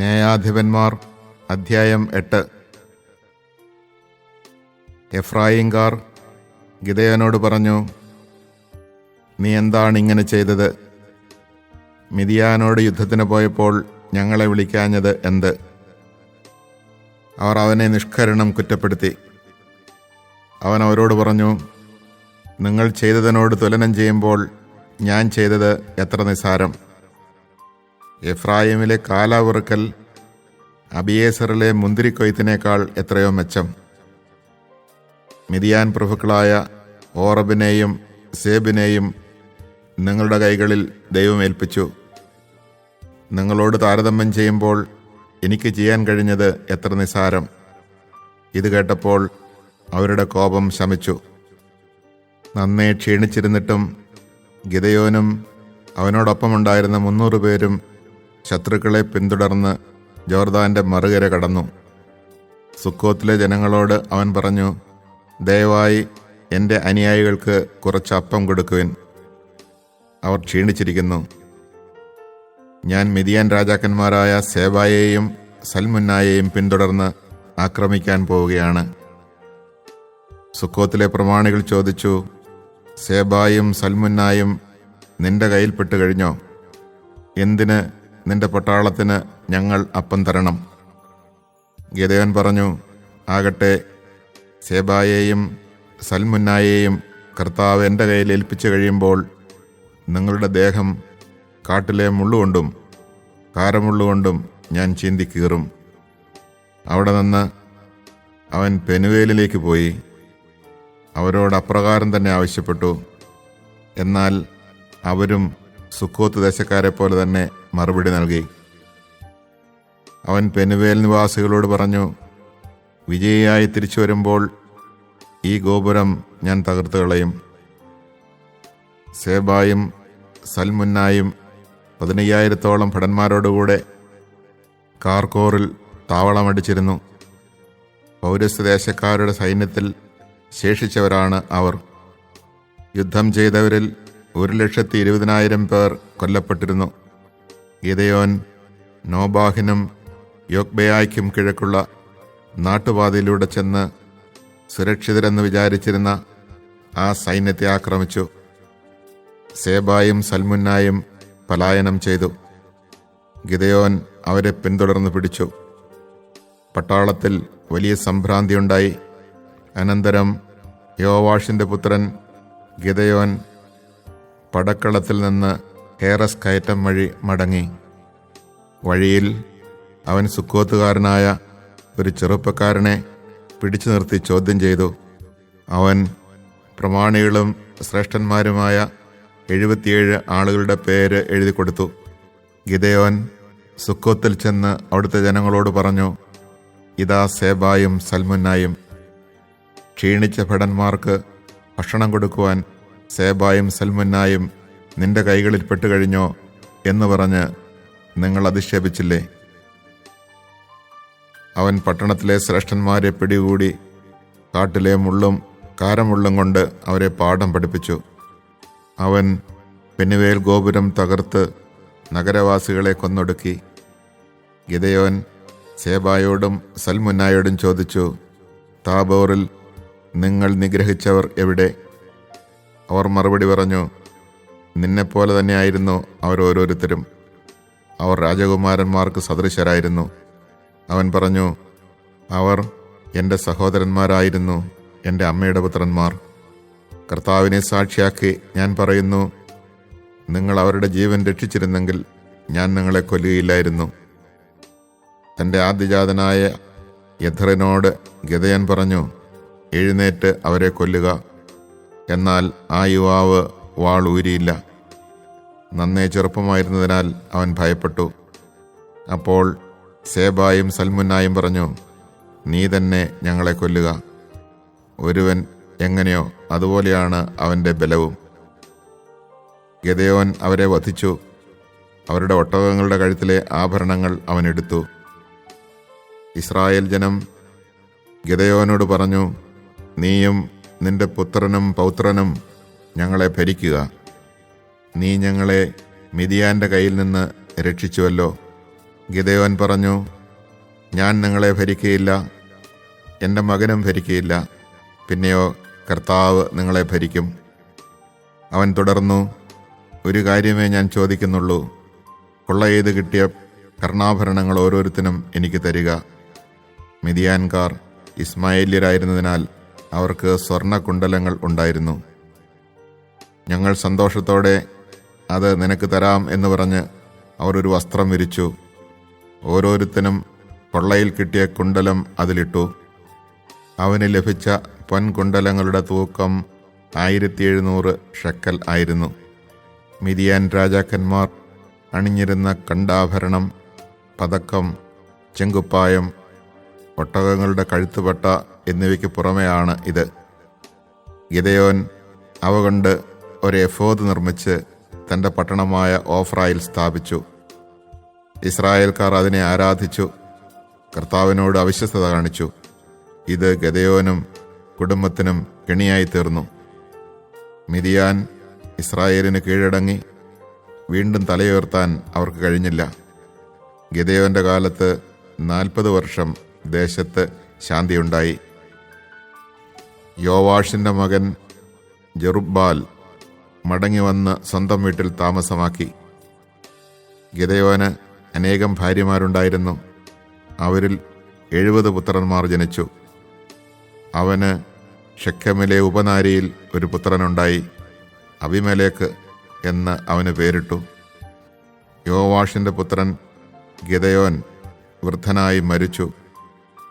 ന്യായാധിപന്മാർ അധ്യായം 8. എഫ്രായിംകാർ ഗിദെയോനോട് പറഞ്ഞു, നീ എന്താണ് ഇങ്ങനെ ചെയ്തത്? മിദിയാനോട് യുദ്ധത്തിന് പോയപ്പോൾ ഞങ്ങളെ വിളിക്കാഞ്ഞത് എന്ത്? അവർ അവനെ നിഷ്കരുണം കുറ്റപ്പെടുത്തി. അവൻ അവരോട് പറഞ്ഞു, നിങ്ങൾ ചെയ്തതിനോട് തുലനം ചെയ്യുമ്പോൾ ഞാൻ ചെയ്തത് എത്ര നിസ്സാരം. എഫ്രായിമിലെ കാലാവറുക്കൽ അബിയേസറിലെ മുന്തിരിക്കൊയ്ത്തിനേക്കാൾ എത്രയോ മെച്ചം. മിദിയാൻ പ്രഭുക്കളായ ഓറബിനെയും സേബിനെയും നിങ്ങളുടെ കൈകളിൽ ദൈവം ഏൽപ്പിച്ചു. നിങ്ങളോട് താരതമ്യം ചെയ്യുമ്പോൾ എനിക്ക് ചെയ്യാൻ കഴിഞ്ഞത് എത്ര നിസ്സാരം. ഇത് കേട്ടപ്പോൾ അവരുടെ കോപം ശമിച്ചു. നന്നേ ക്ഷീണിച്ചിരുന്നിട്ടും ഗിദെയോനും അവനോടൊപ്പമുണ്ടായിരുന്ന 300 പേരും ശത്രുക്കളെ പിന്തുടർന്ന് ജോർദാന്റെ മറുകര കടന്നു. സുക്കോത്തിലെ ജനങ്ങളോട് അവൻ പറഞ്ഞു, ദയവായി എൻ്റെ അനുയായികൾക്ക് കുറച്ച് അപ്പം കൊടുക്കുവിൻ, അവർ ക്ഷീണിച്ചിരിക്കുന്നു. ഞാൻ മിദിയാൻ രാജാക്കന്മാരായ സേബായെയും സൽമുന്നായെയും പിന്തുടർന്ന് ആക്രമിക്കാൻ പോവുകയാണ്. സുക്കോത്തിലെ പ്രമാണികൾ ചോദിച്ചു, സേബായും സൽമുന്നായും നിന്റെ കയ്യിൽപ്പെട്ട് കഴിഞ്ഞോ? എന്തിന് നിന്റെ പട്ടാളത്തിന് ഞങ്ങൾ അപ്പം തരണം? ഗിദെയോൻ പറഞ്ഞു, ആകട്ടെ, സേബായെയും സൽമുന്നായെയും കർത്താവ് എൻ്റെ കയ്യിൽ ഏൽപ്പിച്ചു കഴിയുമ്പോൾ നിങ്ങളുടെ ദേഹം കാട്ടിലെ മുള്ളുകൊണ്ടും കാരമുള്ളുകൊണ്ടും ഞാൻ ചീന്തിക്കീറും. അവിടെ നിന്ന് അവൻ പെനുവേലിലേക്ക് പോയി അവരോട് അപ്രകാരം തന്നെ ആവശ്യപ്പെട്ടു. എന്നാൽ അവരും സുക്കോത്ത് ദേശക്കാരെ പോലെ തന്നെ മറുപടി നൽകി. അവൻ പെനുവേൽ നിവാസികളോട് പറഞ്ഞു, വിജയിയായി തിരിച്ചു വരുമ്പോൾ ഈ ഗോപുരം ഞാൻ തകർത്ത് കളയും. സേബായും സൽമുന്നായും 15,000-ഓളം ഭടന്മാരോടുകൂടെ കാർക്കോറിൽ താവളമടിച്ചിരുന്നു. പൗരസ്ത്യദേശക്കാരുടെ സൈന്യത്തിൽ ശേഷിച്ചവരാണ് അവർ. യുദ്ധം ചെയ്തവരിൽ 1,20,000 പേർ കൊല്ലപ്പെട്ടിരുന്നു. ഗിദെയോൻ നോബാഹിനും യൊക്ബെയായ്ക്കും കിഴക്കുള്ള നാട്ടുപാതയിലൂടെ ചെന്ന് സുരക്ഷിതരെന്ന് വിചാരിച്ചിരുന്ന ആ സൈന്യത്തെ ആക്രമിച്ചു. സേബായും സൽമുന്നായും പലായനം ചെയ്തു. ഗിദെയോൻ അവരെ പിന്തുടർന്ന് പിടിച്ചു. പട്ടാളത്തിൽ വലിയ സംഭ്രാന്തിയുണ്ടായി. അനന്തരം യോവാഷിന്റെ പുത്രൻ ഗിദെയോൻ പടക്കളത്തിൽ നിന്ന് ഹേറസ് കയറ്റം വഴി മടങ്ങി. വഴിയിൽ അവൻ സുക്കോത്തുകാരനായ ഒരു ചെറുപ്പക്കാരനെ പിടിച്ചു നിർത്തി ചോദ്യം ചെയ്തു. അവൻ പ്രമാണികളും ശ്രേഷ്ഠന്മാരുമായ 77 ആളുകളുടെ പേര് എഴുതി കൊടുത്തു. ഗിദെയോൻ സുക്കോത്തിൽ ചെന്ന് അവിടുത്തെ ജനങ്ങളോട് പറഞ്ഞു, ഇതാ സേബായും സൽമുന്നായും. ക്ഷീണിച്ച ഭടന്മാർക്ക് ഭക്ഷണം കൊടുക്കുവാൻ സേബായും സൽമുന്നായും നിന്റെ കൈകളിൽ പെട്ടുകഴിഞ്ഞോ എന്ന് പറഞ്ഞ് നിങ്ങൾ അധിക്ഷേപിച്ചില്ലേ? അവൻ പട്ടണത്തിലെ ശ്രേഷ്ഠന്മാരെ പിടികൂടി കാട്ടിലെ മുള്ളും കാരമുള്ളും കൊണ്ട് അവരെ പാഠം പഠിപ്പിച്ചു. അവൻ പെനുവേൽ ഗോപുരം തകർത്ത് നഗരവാസികളെ കൊന്നൊടുക്കി. ഗിദെയോൻ സേബായോടും സൽമുന്നായോടും ചോദിച്ചു, താബോറിൽ നിങ്ങൾ നിഗ്രഹിച്ചവർ എവിടെ? അവർ മറുപടി പറഞ്ഞു, നിന്നെപ്പോലെ തന്നെയായിരുന്നു അവരോരോരുത്തരും. അവർ രാജകുമാരന്മാർക്ക് സദൃശരായിരുന്നു. അവൻ പറഞ്ഞു, അവർ എൻ്റെ സഹോദരന്മാരായിരുന്നു, എൻ്റെ അമ്മയുടെ പുത്രന്മാർ. കർത്താവിനെ സാക്ഷിയാക്കി ഞാൻ പറയുന്നു, നിങ്ങൾ അവരുടെ ജീവൻ രക്ഷിച്ചിരുന്നെങ്കിൽ ഞാൻ നിങ്ങളെ കൊല്ലുകയില്ലായിരുന്നു. തൻ്റെ ആദ്യജാതനായ യഥറിനോട് ഗിദെയോൻ പറഞ്ഞു, എഴുന്നേറ്റ് അവരെ കൊല്ലുക. എന്നാൽ ആ യുവാവ് വാൾ ഊരിയില്ല. നന്നേ ചെറുപ്പമായിരുന്നതിനാൽ അവൻ ഭയപ്പെട്ടു. അപ്പോൾ സേബായും സൽമുന്നായും പറഞ്ഞു, നീ തന്നെ ഞങ്ങളെ കൊല്ലുക. ഒരുവൻ എങ്ങനെയോ അതുപോലെയാണ് അവൻ്റെ ബലവും. ഗിദെയോൻ അവരെ വധിച്ചു. അവരുടെ ഒട്ടകങ്ങളുടെ കഴുത്തിലെ ആഭരണങ്ങൾ അവൻ എടുത്തു. ഇസ്രായേൽ ജനം ഗിദെയോനോട് പറഞ്ഞു, നീയും നിന്റെ പുത്രനും പൗത്രനും ഞങ്ങളെ ഭരിക്കുക. നീ ഞങ്ങളെ മിദിയാന്റെ കയ്യിൽ നിന്ന് രക്ഷിച്ചുവല്ലോ. ഗിദെയോൻ പറഞ്ഞു, ഞാൻ നിങ്ങളെ ഭരിക്കുകയില്ല, എൻ്റെ മകനും ഭരിക്കുകയില്ല, പിന്നെയോ കർത്താവ് നിങ്ങളെ ഭരിക്കും. അവൻ തുടർന്നു, ഒരു കാര്യമേ ഞാൻ ചോദിക്കുന്നുള്ളൂ, കൊള്ള ചെയ്ത് കിട്ടിയ കർണാഭരണങ്ങൾ ഓരോരുത്തരും എനിക്ക് തരിക. മിദിയാൻകാർ ഇസ്മായേല്യരായിരുന്നതിനാൽ അവർക്ക് സ്വർണ്ണകുണ്ടലങ്ങൾ ഉണ്ടായിരുന്നു. ഞങ്ങൾ സന്തോഷത്തോടെ അത് നിനക്ക് തരാം എന്ന് പറഞ്ഞ് അവർ ഒരു വസ്ത്രം വിരിച്ചു. ഓരോരുത്തനും കൊള്ളയിൽ കിട്ടിയ കുണ്ടലം അതിലിട്ടു. അവന് ലഭിച്ച പൊൻകുണ്ടലങ്ങളുടെ തൂക്കം 1700 ഷെക്കൽ ആയിരുന്നു. മിദിയാൻ രാജാക്കന്മാർ അണിഞ്ഞിരുന്ന കണ്ടാഭരണം, പതക്കം, ചെങ്കുപ്പായം, ഒട്ടകങ്ങളുടെ കഴുത്തുപട്ട എന്നിവയ്ക്ക് പുറമെയാണ് ഇത്. ഗിദെയോൻ അവ കൊണ്ട് ഒരു എഫോദ് നിർമ്മിച്ച് തൻ്റെ പട്ടണമായ ഓഫ്രായിൽ സ്ഥാപിച്ചു. ഇസ്രായേൽക്കാർ അതിനെ ആരാധിച്ചു, കർത്താവിനോട് അവിശ്വസ്തത കാണിച്ചു. ഇത് ഗിദെയോനും കുടുംബത്തിനും കെണിയായി തീർന്നു. മിദിയാൻ ഇസ്രായേലിന് കീഴടങ്ങി. വീണ്ടും തലയുയർത്താൻ അവർക്ക് കഴിഞ്ഞില്ല. ഗിദെയോന്റെ കാലത്ത് 40 വർഷം ദേശത്ത് ശാന്തിയുണ്ടായി. യോവാഷിന്റെ മകൻ ജെറുബ്ബാൽ മടങ്ങിവന്ന് സ്വന്തം വീട്ടിൽ താമസമാക്കി. ഗിദെയോന് അനേകം ഭാര്യമാരുണ്ടായിരുന്നു. അവരിൽ 70 പുത്രന്മാർ ജനിച്ചു. അവന് ഷെഖമിലെ ഉപനാരിയിൽ ഒരു പുത്രനുണ്ടായി. അബിമേലെക്ക് എന്ന് അവന് പേരിട്ടു. യോവാഷിന്റെ പുത്രൻ ഗിദെയോൻ വൃദ്ധനായി മരിച്ചു.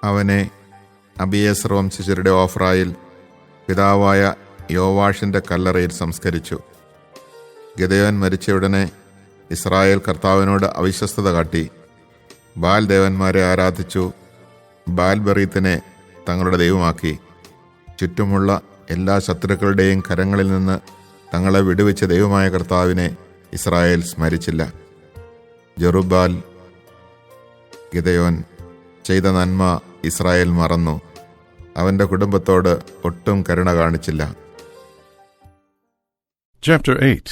അവനെ അബിയേസർ വംശജരുടെ ഓഫ്രായിൽ പിതാവായ യോവാഷിന്റെ കല്ലറയിൽ സംസ്കരിച്ചു. ഗിദെയോൻ മരിച്ചയുടനെ ഇസ്രായേൽ കർത്താവിനോട് അവിശ്വസ്തത കാട്ടി. ബാൽ ദേവന്മാരെ ആരാധിച്ചു. ബാൽബെറീത്തിനെ തങ്ങളുടെ ദൈവമാക്കി. ചുറ്റുമുള്ള എല്ലാ ശത്രുക്കളുടെയും കരങ്ങളിൽ നിന്ന് തങ്ങളെ വിടുവിച്ച ദൈവമായ കർത്താവിനെ ഇസ്രായേൽ സ്മരിച്ചില്ല. ജെറുബ്ബാൽ, ഗിദെയോൻ ചെയ്ത നന്മ ഇസ്രായേൽ മറന്നു. അവന്റെ കുടുംബത്തോട് ഒട്ടും കരുണ കാണിച്ചില്ല. Chapter 8.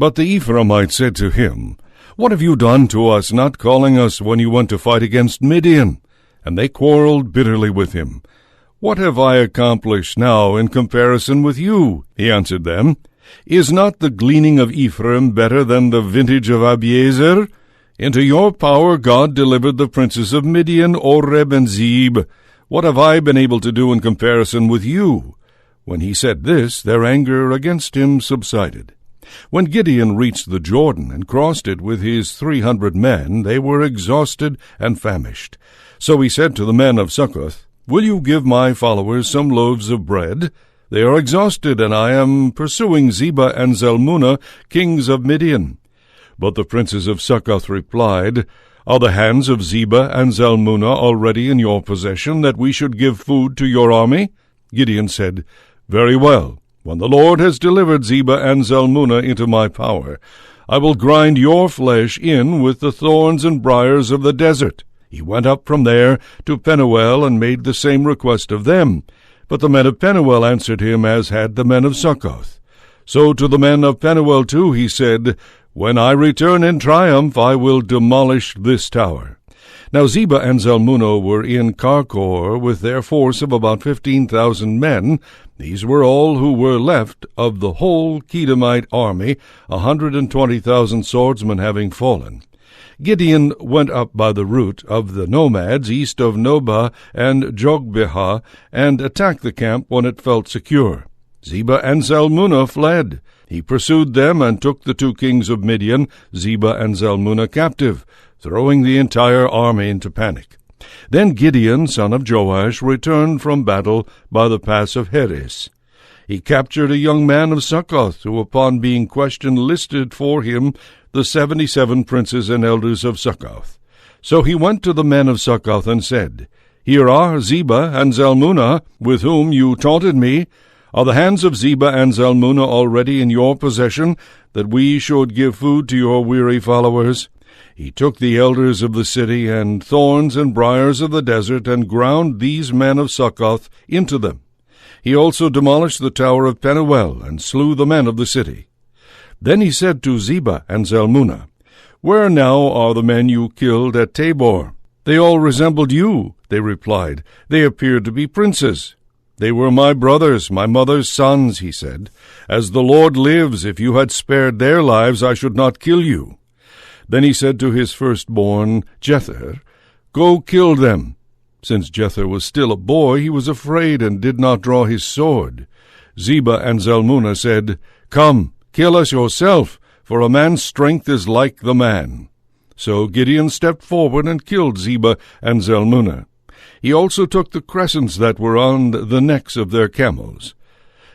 But the Ephraimites said to him, What have you done to us, not calling us when you went to fight against Midian? And they quarreled bitterly with him. What have I accomplished now in comparison with you? He answered them, Is not the gleaning of Ephraim better than the vintage of Abiezer? Into your power God delivered the princes of Midian, Oreb and Zeeb. What have I been able to do in comparison with you? When he said this, their anger against him subsided. When Gideon reached the Jordan and crossed it with his 300 men, they were exhausted and famished. So he said to the men of Succoth, Will you give my followers some loaves of bread? They are exhausted, and I am pursuing Zebah and Zalmunna, kings of Midian. But the princes of Succoth replied, Are the hands of Zebah and Zalmunna already in your possession, that we should give food to your army? Gideon said, Very well. When the Lord has delivered Zebah and Zalmunna into my power, I will grind your flesh in with the thorns and briars of the desert. He went up from there to Penuel and made the same request of them. But the men of Penuel answered him as had the men of Succoth. So to the men of Penuel too he said, When I return in triumph, I will demolish this tower. Now Zebah and Zalmunna were in Karkor with their force of about 15,000 men. These were all who were left of the whole Kedemite army, 120,000 swordsmen having fallen. Gideon went up by the route of the nomads east of Nobah and Jogbehah and attacked the camp when it felt secure. Zebah and Zalmunna fled. He pursued them and took the 2 kings of Midian, Zebah and Zalmunna, captive, throwing the entire army into panic. Then Gideon, son of Joash, returned from battle by the pass of Heres. He captured a young man of Succoth, who upon being questioned listed for him the 77 princes and elders of Succoth. So he went to the men of Succoth and said, Here are Zebah and Zalmunna, with whom you taunted me. Are the hands of Zebah and Zalmunna already in your possession, that we should give food to your weary followers? He took the elders of the city and thorns and briars of the desert and ground these men of Succoth into them. He also demolished the tower of Penuel and slew the men of the city. Then he said to Zebah and Zalmunna, Where now are the men you killed at Tabor? They all resembled you, they replied. They appeared to be princes. They were my brothers, my mother's sons, he said. As the Lord lives, if you had spared their lives, I should not kill you. Then he said to his firstborn, Jether, Go kill them. Since Jether was still a boy, he was afraid and did not draw his sword. Zebah and Zalmunna said, Come, kill us yourself, for a man's strength is like the man. So Gideon stepped forward and killed Zebah and Zalmunna. He also took the crescents that were on the necks of their camels.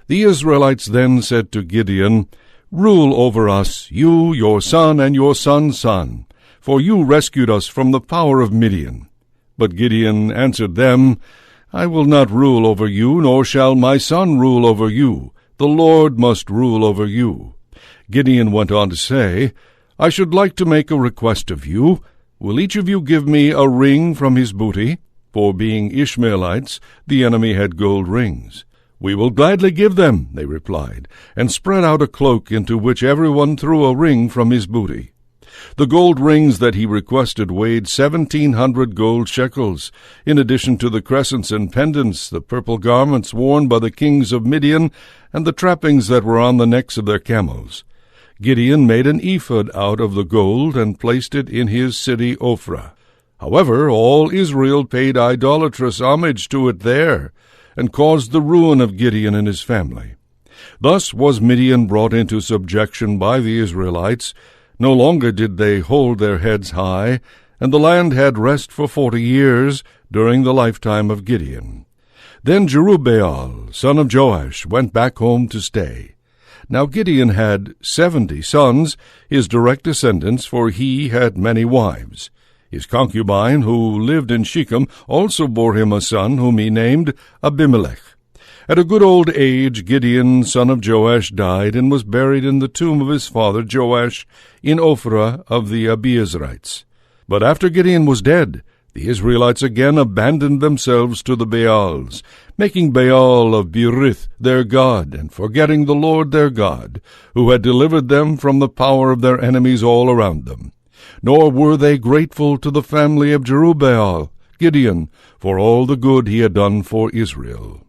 The Israelites then said to Gideon, Rule over us, you, your son, and your son's son, for you rescued us from the power of Midian. But Gideon answered them, I will not rule over you, nor shall my son rule over you. The Lord must rule over you. Gideon went on to say, I should like to make a request of you. Will each of you give me a ring from his booty? For being Ishmaelites, the enemy had gold rings. We will gladly give them, they replied, and spread out a cloak into which everyone threw a ring from his booty. The gold rings that he requested weighed 1,700 gold shekels, in addition to the crescents and pendants, the purple garments worn by the kings of Midian, and the trappings that were on the necks of their camels. Gideon made an ephod out of the gold and placed it in his city Ophrah. However, all Israel paid idolatrous homage to it there, and caused the ruin of Gideon and his family. Thus was Midian brought into subjection by the Israelites. No longer did they hold their heads high, and the land had rest for 40 years during the lifetime of Gideon. Then Jerubbaal, son of Joash, went back home to stay. Now Gideon had 70 sons, his direct descendants, for he had many wives. His concubine, who lived in Shechem, also bore him a son, whom he named Abimelech. At a good old age, Gideon, son of Joash, died and was buried in the tomb of his father Joash in Ophrah of the Abiezrites. But after Gideon was dead, the Israelites again abandoned themselves to the Baals, making Baal of Berith their god, and forgetting the Lord their God, who had delivered them from the power of their enemies all around them. Nor were they grateful to the family of Jerubbaal, Gideon, for all the good he had done for Israel.